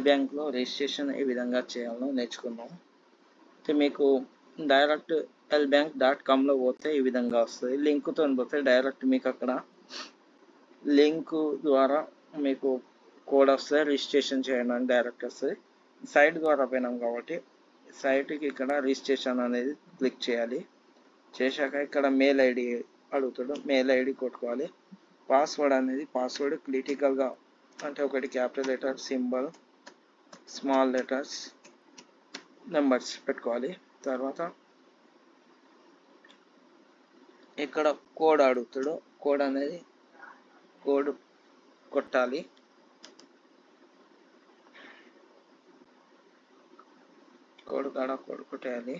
బ్యాంక్లో రిజిస్ట్రేషన్ ఏ విధంగా చేయాలో నేర్చుకుందాం. అయితే మీకు డైరెక్ట్ elbank.com పోతే ఈ విధంగా వస్తుంది. లింక్తో పోతే డైరెక్ట్ మీకు అక్కడ లింక్ ద్వారా మీకు కోడ్ వస్తుంది, రిజిస్ట్రేషన్ చేయడానికి డైరెక్ట్ వస్తుంది. సైట్ ద్వారా పోయినాం కాబట్టి సైట్కి ఇక్కడ రిజిస్ట్రేషన్ అనేది క్లిక్ చేయాలి. చేశాక ఇక్కడ మెయిల్ ఐడి అడుగుతాడు, మెయిల్ ఐడి కొట్టుకోవాలి. పాస్వర్డ్ క్రిటికల్గా అంటే ఒకటి capital letter, symbol, small letters, numbers పెట్టుకోవాలి. తర్వాత ఇక్కడ కోడ్ అడుగుతాడు, కోడ్ కొట్టాలి. కోడ్ కొట్టేయాలి.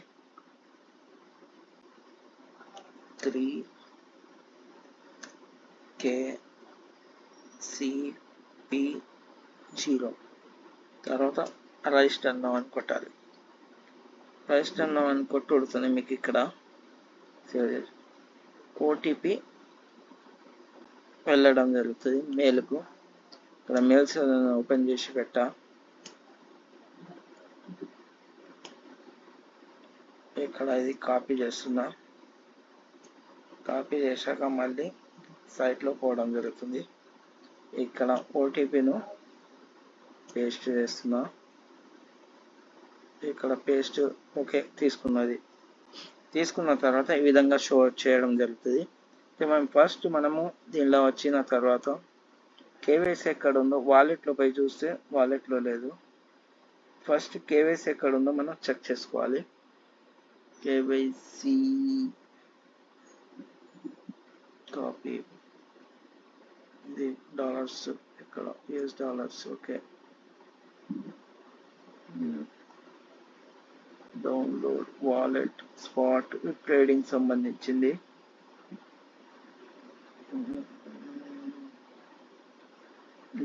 3KCP0 తర్వాత రిజిస్టర్ నౌ అని కొట్టాలి. రిజిస్టర్ నౌ అని కొట్టుడుతుంది. మీకు ఇక్కడ ఓటీపీ వెళ్ళడం జరుగుతుంది మెయిల్కు. ఇక్కడ మెయిల్స్ ఓపెన్ చేసి పెట్టా. ఇక్కడ ఇది కాపీ చేస్తున్నా. కాపీ చేశాక మళ్ళీ సైట్లో పోవడం జరుగుతుంది. ఇక్కడ ఓటీపీను పేస్ట్ చేస్తున్నా. ఇక్కడ పేస్ట్ ఓకే తీసుకున్న తర్వాత ఈ విధంగా షో చేయడం జరుగుతుంది. మనము దీనిలో వచ్చిన తర్వాత కేవైసీ ఎక్కడ ఉందో వాలెట్లో పోయి చూస్తే వాలెట్లో లేదు. ఫస్ట్ కేవైసీ ఎక్కడ ఉందో మనం చెక్ చేసుకోవాలి. కేవైసీ కాపీ ఇది డాలర్స్, ఇక్కడ US dollars. Okay, download wallet spot trading సంబంధించింది.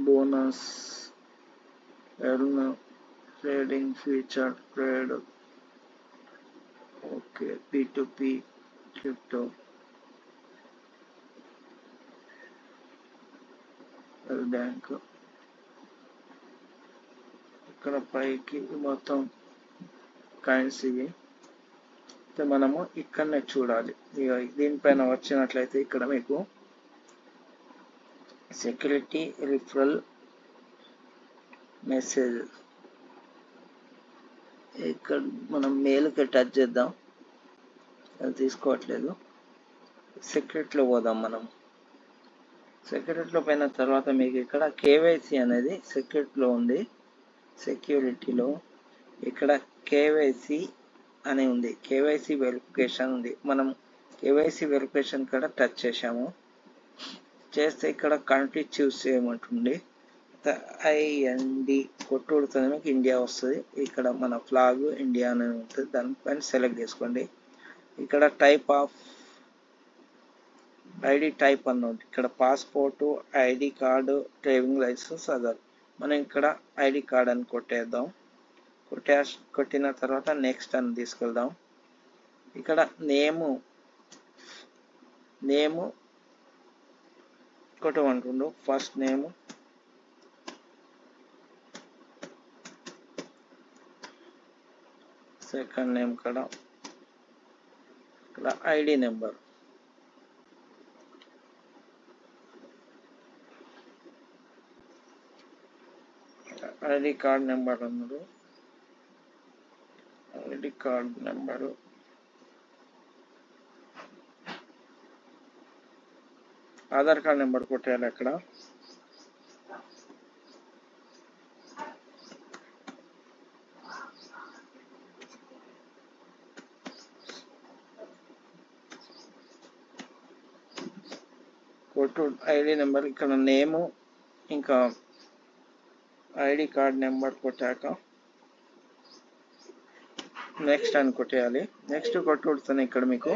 Bonus earn trading feature trade. Okay, P2P crypto bank. ఇక్కడ పైకి మొత్తం కాయిన్స్ ఇవి. మనము ఇక్కడనే చూడాలి. దీనిపైన వచ్చినట్లయితే ఇక్కడ మీకు సెక్యూరిటీ రిఫరల్ మెసేజ్, ఇక్కడ మనం మెయిల్కి టచ్ చేద్దాం. అది తీసుకోవట్లేదు. సెక్యూరిటీలో పోదాం. మనం సెక్యూరిటీలో పోయిన తర్వాత మీకు ఇక్కడ కేవైసీ అనేది సెక్యూరిటీలో ఉంది. సెక్యూరిటీలో ఇక్కడ కేవైసీ అని ఉంది, కేవైసీ వెరిఫికేషన్ ఉంది. మనం కేవైసీ వెరిఫికేషన్ కూడా టచ్ చేసాము. చేస్తే ఇక్కడ కంట్రీ చూస్ చేయమంటుంది. IND కొట్టుడుతుంది, మీకు ఇండియా వస్తుంది. ఇక్కడ మన ఫ్లాగ్ ఇండియా అని ఉంటుంది, దానిపైన సెలెక్ట్ చేసుకోండి. ఇక్కడ టైప్ ఆఫ్ ఐడి టైప్ అన్నది ఇక్కడ passport, ID card, driving license, other. మనం ఇక్కడ ఐడి కార్డ్ అని కొట్టేద్దాం. కొట్టిన తర్వాత నెక్స్ట్ అని తీసుకెళ్దాం. ఇక్కడ నేము కొట్టమంటుండు. ఫస్ట్ నేము, సెకండ్ నేమ్, ఇక్కడ ID number, ID card number అన్నాడు. ID card number, Aadhaar card number కొట్టేయాలి. అక్కడ కొట్టు ఐడి నెంబర్, ఇక్కడ నేము ఇంకా ఐడి కార్డ్ నెంబర్ కొట్టాక నెక్స్ట్ అని కొట్టేయాలి. నెక్స్ట్ కొట్టుడుతుంది. ఇక్కడ మీకు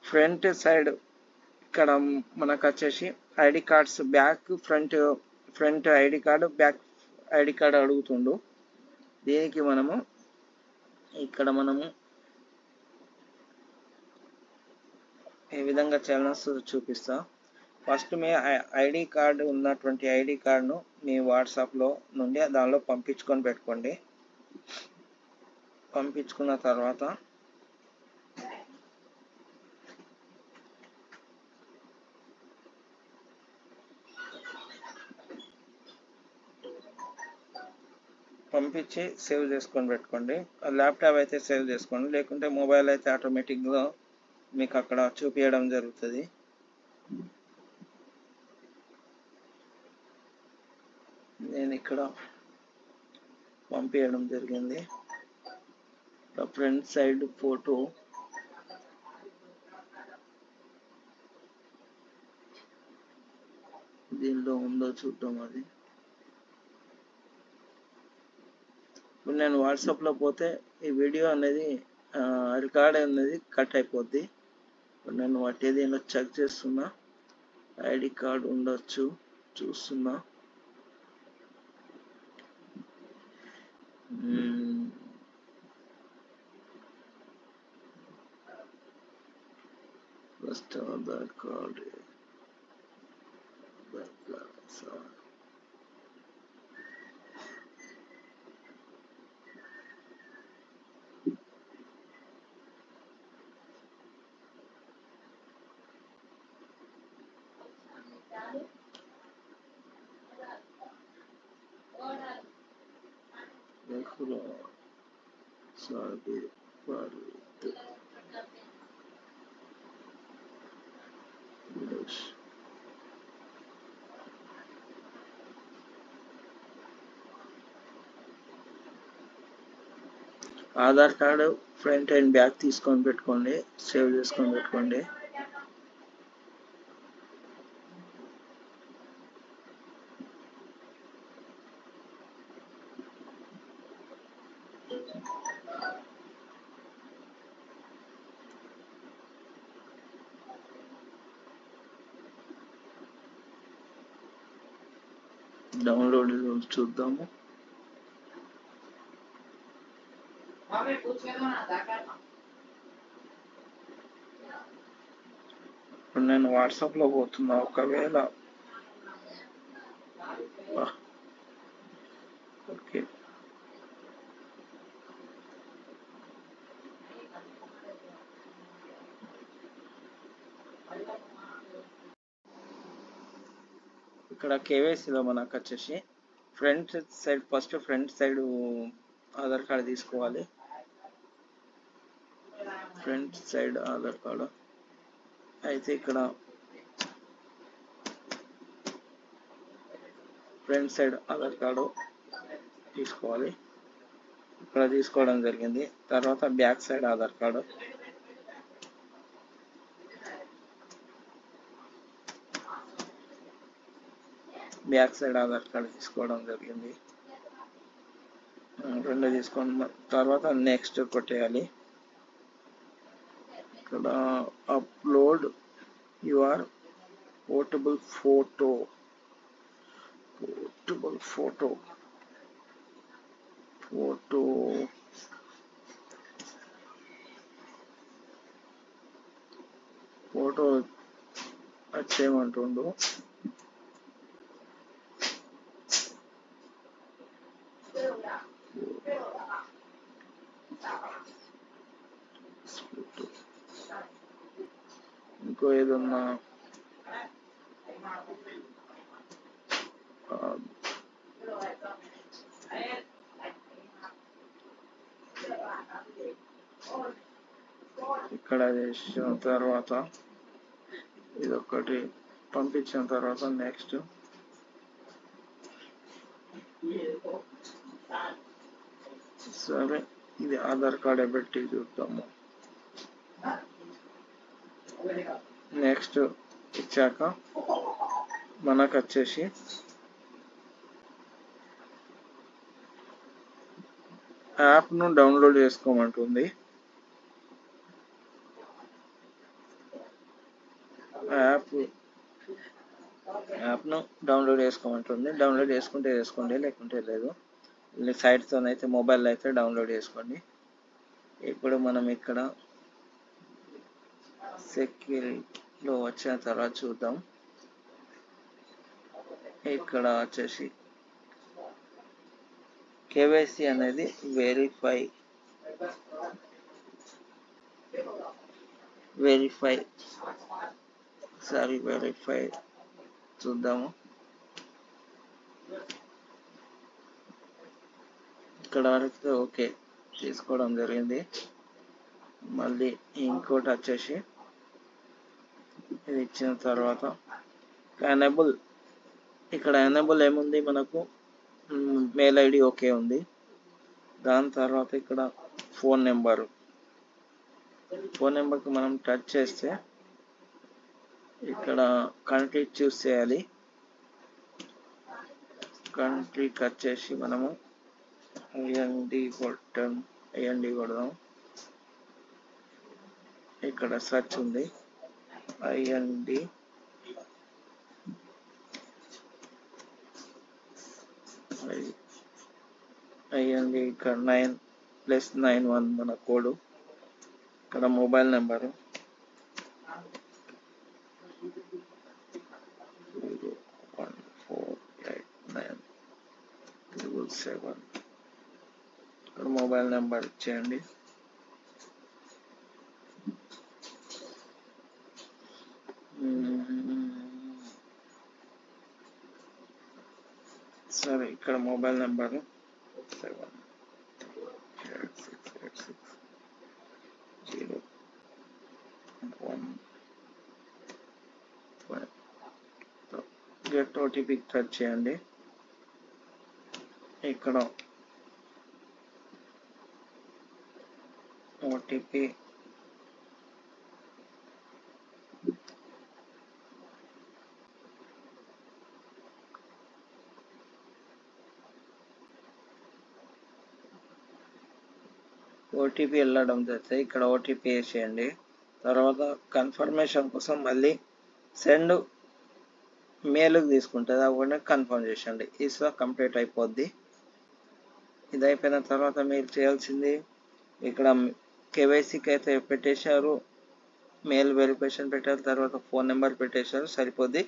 ఫ్రంట్ సైడ్ ఇక్కడ మనకు వచ్చేసి ID cards back front ID card, back ID card అడుగుతుండు. దీనికి మనము ఇక్కడ ఏ విధంగా చేయాలో చూపిస్తా. ఫస్ట్ మీ ఐడి కార్డు ఉన్నటువంటి ఐడి కార్డును మీ వాట్సాప్లో నుండి దానిలో పంపించుకొని పెట్టుకోండి. పంపించుకున్న తర్వాత పంపించి సేవ్ చేసుకొని పెట్టుకోండి. ల్యాప్టాప్ అయితే సేవ్ చేసుకోండి, లేకుంటే మొబైల్ అయితే ఆటోమేటిక్గా మీకు అక్కడ చూపించడం జరుగుతుంది. నేను ఇక్కడ పంపించడం జరిగింది. ఫ్రంట్ సైడ్ ఫోటో దీనిలో ఉందో చూద్దాం. అది ఇప్పుడు నేను వాట్సాప్లో పోతే ఈ వీడియో అనేది రికార్డ్ అనేది కట్ అయిపోద్ది. ఇప్పుడు నేను వాటి దీనిలో చెక్ చేస్తున్నా, ఐడి కార్డ్ ఉండొచ్చు చూస్తున్నా. First Aadhaar card Aadhaar card front and back తీసుకొని పెట్టుకోండి, సేవ్ చేసుకొని పెట్టుకోండి. డౌన్లోడ్ చూద్దాము. ఇప్పుడు నేను వాట్సాప్లో పోతున్నా. ఒకవేళ ఓకే, ఇక్కడ కేవైసీలో మనకు వచ్చేసి front side, first front side Aadhaar card తీసుకోవాలి. ఫ్రంట్ సైడ్ ఆధార్ కార్డు అయితే ఇక్కడ ఫ్రంట్ సైడ్ ఆధార్ కార్డు తీసుకోవాలి. ఇక్కడ తీసుకోవడం జరిగింది. తర్వాత back side Aadhaar card, back side Aadhaar card తీసుకోవడం జరిగింది. రెండు తీసుకున్న తర్వాత నెక్స్ట్ కొట్టేయాలి. ఇక్కడ upload your portable photo, photo వచ్చేయమంటుండు. ఇంకో ఏదన్నా ఇక్కడ చేసిన తర్వాత ఇదొకటి పంపించిన తర్వాత నెక్స్ట్ సరే ఇది ఆధార్ కార్డ్ పెట్టి చూద్దాము. నెక్స్ట్ ఇచ్చాక మనకు వచ్చేసి యాప్ను డౌన్లోడ్ చేసుకోమంటుంది. యాప్ను డౌన్లోడ్ చేసుకోమంటుంది. డౌన్లోడ్ చేసుకుంటే చేసుకోండి, లేకుంటే లేదు. సైట్తో అయితే మొబైల్ అయితే డౌన్లోడ్ చేసుకోండి. ఇప్పుడు మనం ఇక్కడ సెక్యూరిటీలో వచ్చిన తర్వాత చూద్దాం. ఇక్కడ వచ్చేసి కేవైసీ అనేది వెరిఫై ఒకసారి వెరిఫై చూద్దాము. ఇక్కడ వరకు ఓకే తీసుకోవడం జరిగింది. మళ్ళీ ఇంకోటి వచ్చేసి ఇది ఇచ్చిన తర్వాత ఎనేబుల్, ఇక్కడ ఎనేబుల్ ఏముంది మనకు మెయిల్ ఐడి ఓకే ఉంది. దాని తర్వాత ఇక్కడ ఫోన్ నెంబర్కి మనం టచ్ చేస్తే ఇక్కడ కంట్రీ చూస్ చేయాలి. కంట్రీకి వచ్చేసి మనము ఐఎన్డి కొడదాం. ఇక్కడ సెర్చ్ ఉంది ఐఎన్డి ఇక్కడ 9+91 మన కోడ్. ఇక్కడ మొబైల్ నెంబరు 0148977. ఇక్కడ మొబైల్ నెంబర్ ఇచ్చేయండి. సరే, ఇక్కడ mobile number 7866015. Get OTP touch చేయండి. ఇక్కడ ఓటీపీ వెళ్ళడం జరిగితే ఇక్కడ ఓటీపీ వేసేయండి. తర్వాత కన్ఫర్మేషన్ కోసం మళ్ళీ సెండ్ మెయిల్కి తీసుకుంటుంది, అవ్వకుండా కన్ఫర్మ్ చేసేయండి. ఈసా కంప్లీట్ అయిపోద్ది. ఇది అయిపోయిన తర్వాత మీరు చేయాల్సింది ఇక్కడ కేవైసీకి అయితే పెట్టేశారు, మెయిల్ వెరిఫికేషన్ పెట్టారు, తర్వాత ఫోన్ నెంబర్ పెట్టేశారు, సరిపోద్ది.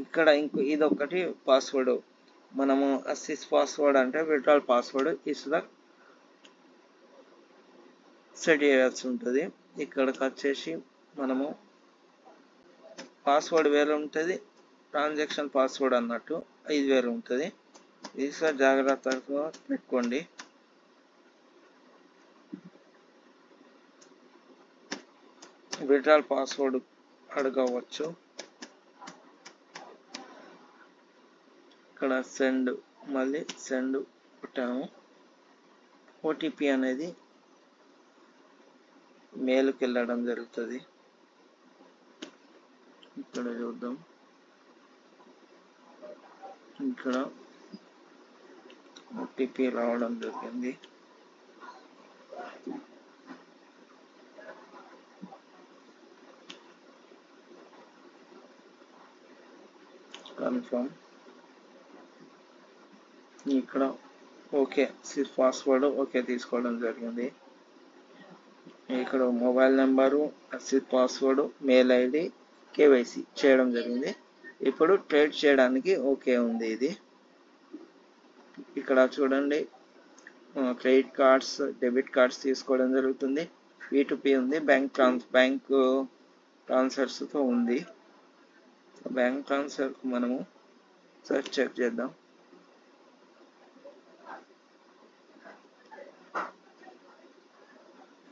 ఇక్కడ ఇదొకటి పాస్వర్డ్, మనము అసిస్ పాస్వర్డ్ అంటే విడ్రాల్ పాస్వర్డ్ ఇసుదా సెట్ చేయాల్సి ఉంటుంది. ఇక్కడికి వచ్చేసి మనము పాస్వర్డ్ వేరే ఉంటుంది, ట్రాన్సాక్షన్ పాస్వర్డ్ అన్నట్టు ఇది వేరే ఉంటుంది. ఇది సార్ జాగ్రత్తగా పెట్టుకోండి. విడ్రాల్ పాస్వర్డ్ అడగవచ్చు. ఇక్కడ మళ్ళీ సెండ్ కొట్టాము. ఓటీపీ అనేది మెయిల్కి వెళ్ళడం జరుగుతుంది. ఇక్కడ చూద్దాం, ఇక్కడ ఓటీపీ రావడం జరిగింది. కన్ఫర్మ్. ఇక్కడ ఓకే పాస్వర్డ్ ఓకే తీసుకోవడం జరిగింది. ఇక్కడ మొబైల్ నెంబరు, అసిస్ పాస్వర్డ్, మెయిల్ ఐడి, కేవైసీ చేయడం జరిగింది. ఇప్పుడు ట్రేడ్ చేయడానికి ఓకే ఉంది. ఇది ఇక్కడ చూడండి, క్రెడిట్ కార్డ్స్, డెబిట్ కార్డ్స్ తీసుకోవడం జరుగుతుంది. P2P ఉంది, బ్యాంక్ ట్రాన్స్ఫర్స్తో ఉంది. బ్యాంక్ ట్రాన్స్ఫర్కు మనము సర్చ్ చెక్ చేద్దాం.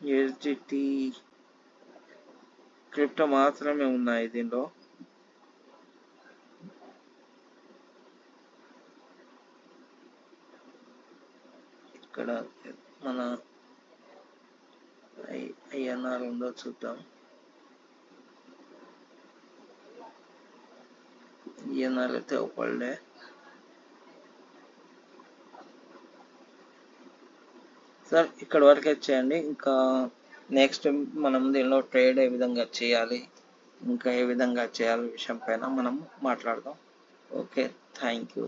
USDT క్రిప్టో మాత్రమే ఉన్నాయి దీనిలో. ఇక్కడ మన INR ఉందో చూద్దాం. INR అయితే ఒకళ్ళే. సార్ ఇక్కడ వరకే చేయండి. ఇంకా నెక్స్ట్ మనం దీనిలో ట్రేడ్ ఏ విధంగా చేయాలి, ఇంకా ఏ విధంగా చేయాలి విషయం పైన మనం మాట్లాడదాం. Okay, thank you.